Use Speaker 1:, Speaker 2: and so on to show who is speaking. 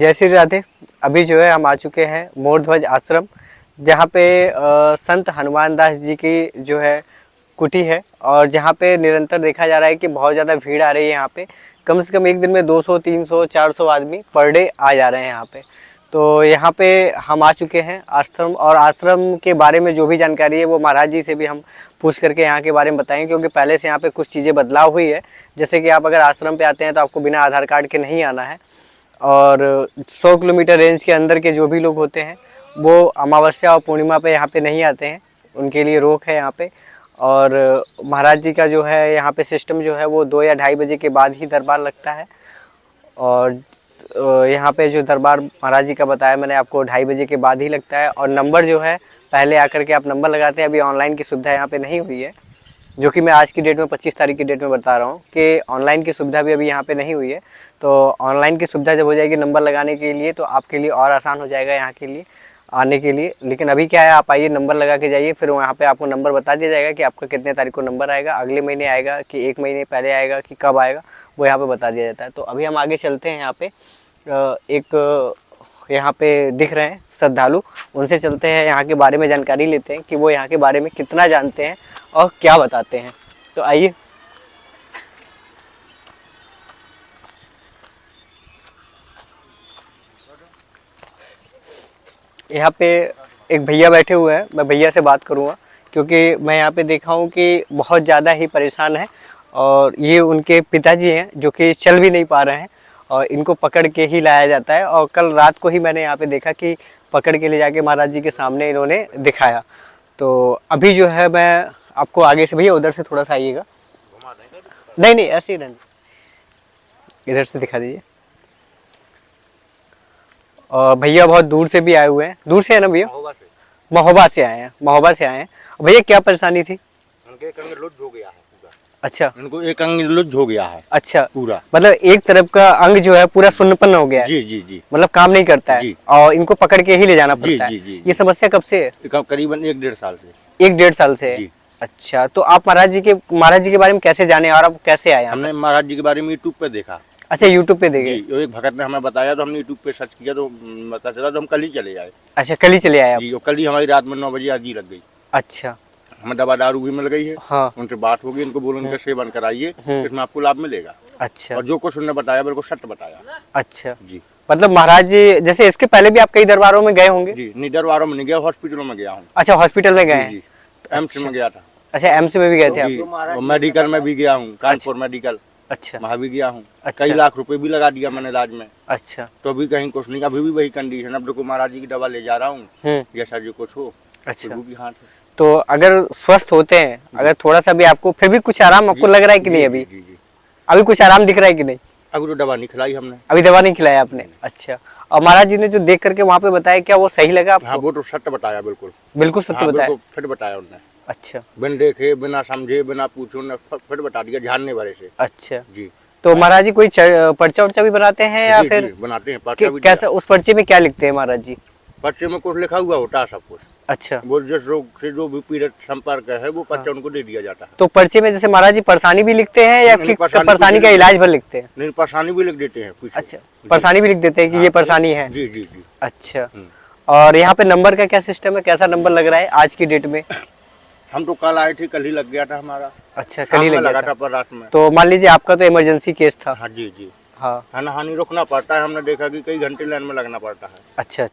Speaker 1: जय श्री राधे। अभी जो है हम आ चुके हैं मोरध्वज आश्रम, जहाँ पे संत हनुमान दास जी की जो है कुटी है और जहाँ पे निरंतर देखा जा रहा है कि बहुत ज़्यादा भीड़ आ रही है। यहाँ पे कम से कम एक दिन में 200, 300, 400 आदमी पर डे आ जा रहे हैं यहाँ पे। तो यहाँ पे हम आ चुके हैं आश्रम, और आश्रम के बारे में जो भी जानकारी है वो महाराज जी से भी हम पूछ करके यहाँ के बारे में बताएंगे, क्योंकि पहले से यहाँ पे कुछ चीज़ें बदलाव हुई है। जैसे कि आप अगर आश्रम पे आते हैं तो आपको बिना आधार कार्ड के नहीं आना है, और 100 किलोमीटर रेंज के अंदर के जो भी लोग होते हैं वो अमावस्या और पूर्णिमा पे यहाँ पे नहीं आते हैं, उनके लिए रोक है यहाँ पे। और महाराज जी का जो है यहाँ पे सिस्टम जो है वो 2 या 2:30 बजे के बाद ही दरबार लगता है। और यहाँ पे जो दरबार महाराज जी का बताया मैंने आपको 2:30 बजे के बाद ही लगता है। और नंबर जो है पहले आकर के आप नंबर लगाते हैं। अभी ऑनलाइन की सुविधा यहाँ पे नहीं हुई है, जो कि मैं आज की डेट में 25 तारीख की डेट में बता रहा हूँ कि ऑनलाइन की सुविधा भी अभी यहाँ पे नहीं हुई है। तो ऑनलाइन की सुविधा जब हो जाएगी नंबर लगाने के लिए तो आपके लिए और आसान हो जाएगा यहाँ के लिए आने के लिए। लेकिन अभी क्या है, आप आइए, नंबर लगा के जाइए, फिर वहाँ पे आपको नंबर बता दिया जाएगा कि आपका कितने तारीख को नंबर आएगा, अगले महीने आएगा कि 1 महीने पहले आएगा कि कब आएगा, वो यहाँ पर बता दिया जाता है। तो अभी हम आगे चलते हैं। यहाँ पे एक यहाँ पे दिख रहे हैं श्रद्धालु, उनसे चलते हैं, यहाँ के बारे में जानकारी लेते हैं कि वो यहाँ के बारे में कितना जानते हैं और क्या बताते हैं। तो आइए। यहाँ पे एक भैया बैठे हुए हैं, मैं भैया से बात करूँगा, क्योंकि मैं यहाँ पे देखा हूँ कि बहुत ज़्यादा ही परेशान है। और ये उनके पिताजी हैं जो कि चल भी नहीं पा रहे हैं, और इनको पकड़ के ही लाया जाता है। और कल रात को ही मैंने यहाँ पे देखा कि पकड़ के ले जाके महाराज जी के सामने इन्होंने दिखाया। तो अभी जो है मैं आपको आगे से, भैया उधर से थोड़ा सा आइएगा, नहीं नहीं ऐसे ही रहने, इधर से दिखा दीजिए। और भैया बहुत दूर से भी आए हुए हैं, दूर से है ना भैया? महोबा से आए हैं, महोबा से आए हैं। भैया क्या परेशानी थी?
Speaker 2: उनके एक अंग लुज हो गया है पूरा।
Speaker 1: अच्छा,
Speaker 2: उनको एक अंग लुज हो गया है।
Speaker 1: अच्छा,
Speaker 2: पूरा
Speaker 1: मतलब एक तरफ का अंग जो है पूरा सुन्नपन हो गया है।
Speaker 2: जी जी जी,
Speaker 1: मतलब काम नहीं करता है
Speaker 2: जी।
Speaker 1: और इनको पकड़ के ही ले जाना पड़ता
Speaker 2: जी,
Speaker 1: है।
Speaker 2: जी,
Speaker 1: ये समस्या कब से है?
Speaker 2: करीबन 1-1.5 साल से।
Speaker 1: 1-1.5 साल से है।
Speaker 2: जी।
Speaker 1: अच्छा, तो आप महाराज जी के बारे में कैसे जाने और आप कैसे आए यहाँ
Speaker 2: हमने
Speaker 1: पर?
Speaker 2: महाराज जी के बारे में यूट्यूब पे देखा।
Speaker 1: अच्छा, यूट्यूब पे देखे?
Speaker 2: जी, एक भगत ने हमें बताया तो हमने यूट्यूब पे सर्च किया तो पता चला, तो हम कल ही चले आए।
Speaker 1: अच्छा, कल ही चले आए आप?
Speaker 2: जी, और कल ही हमारी रात में 9 बजे अर्जी लग गई।
Speaker 1: अच्छा,
Speaker 2: हमें दवा दारू भी मिल गई है।
Speaker 1: हाँ।
Speaker 2: उनसे बात होगी, इनको बोलो इनका सेवन कराइए, इसमें आपको लाभ मिलेगा।
Speaker 1: अच्छा,
Speaker 2: और जो कुछ उन्होंने बताया बिल्कुल सत्य बताया।
Speaker 1: अच्छा,
Speaker 2: जी
Speaker 1: मतलब महाराज जी जैसे इसके पहले भी आप कई दरबारों में गए होंगे?
Speaker 2: जी, निडरवारों में नहीं गया, हॉस्पिटलों में गया हूँ।
Speaker 1: अच्छा, हॉस्पिटल में गए हैं?
Speaker 2: जी, एम्स में गया था।
Speaker 1: अच्छा, एम्स में भी गए थे
Speaker 2: जी,
Speaker 1: आप?
Speaker 2: और मेडिकल में भी गया हूँ, कानपुर मेडिकल
Speaker 1: अच्छा,
Speaker 2: वहाँ भी गया हूँ।
Speaker 1: अच्छा।
Speaker 2: कई लाख रुपए भी लगा दिया मैंने इलाज में,
Speaker 1: अच्छा,
Speaker 2: तो अभी कहीं कुछ नहीं। अभी भी वही कंडीशन, अब देखो महाराज जी की दवा ले जा रहा हूँ, जैसा जो कुछ हो।
Speaker 1: अच्छा।
Speaker 2: तो वो भी हाथ है।
Speaker 1: तो अगर स्वस्थ होते हैं, अगर थोड़ा सा भी आपको फिर भी कुछ आराम आपको लग रहा है कि नहीं? अभी
Speaker 2: जी जी,
Speaker 1: अभी कुछ आराम दिख रहा है कि नहीं?
Speaker 2: अभी तो दवा नहीं खिलाई हमने।
Speaker 1: अभी दवा नहीं खिलाया आपने? अच्छा, और महाराज जी ने जो देख करके वहाँ पे बताया, क्या वो सही लगा आपको?
Speaker 2: हाँ, वो तो सत्य बताया, बिल्कुल
Speaker 1: बिल्कुल सत्य
Speaker 2: हाँ,
Speaker 1: बताया?
Speaker 2: बिल्कुल फिट बताया उन्होंने।
Speaker 1: अच्छा,
Speaker 2: बिन देखे, बिना समझे, बिना पूछे उन्होंने फिट बता दिया, ध्यान नहीं भरे से।
Speaker 1: अच्छा।
Speaker 2: जी,
Speaker 1: तो महाराज जी कोई पर्चा उर्चा भी बनाते हैं या
Speaker 2: जी,
Speaker 1: फिर
Speaker 2: जी, बनाते हैं पर्चा भी
Speaker 1: कैसा, उस पर्चे में क्या लिखते हैं महाराज जी?
Speaker 2: पर्चे में कुछ लिखा हुआ होता है, सब कुछ।
Speaker 1: अच्छा,
Speaker 2: वो जिस रोग से जो भी पीड़ित संपर्क है वो पर्चा उनको दे दिया जाता है।
Speaker 1: तो पर्चे में जैसे महाराज जी परेशानी भी लिखते हैं या
Speaker 2: नहीं,
Speaker 1: फिर परेशानी का इलाज भर लिखते हैं?
Speaker 2: नहीं, परेशानी भी लिख देते हैं पीछे।
Speaker 1: अच्छा, परेशानी भी लिख देते हैं कि ये परेशानी है?
Speaker 2: जी जी जी।
Speaker 1: अच्छा, और यहाँ पे नंबर का क्या सिस्टम है, कैसा नंबर लग रहा है आज की डेट में?
Speaker 2: हम तो कल आए थे, कल ही लग गया था हमारा।
Speaker 1: अच्छा, कल ही
Speaker 2: शाम में
Speaker 1: लगा
Speaker 2: लगा था पर रात में।
Speaker 1: तो मान लीजिए आपका तो इमरजेंसी केस था?
Speaker 2: हाँ जी जी,
Speaker 1: हाँ,
Speaker 2: हानि रुकना पड़ता है। हमने देखा कि कई घंटे लाइन में लगना पड़ता है।
Speaker 1: अच्छा।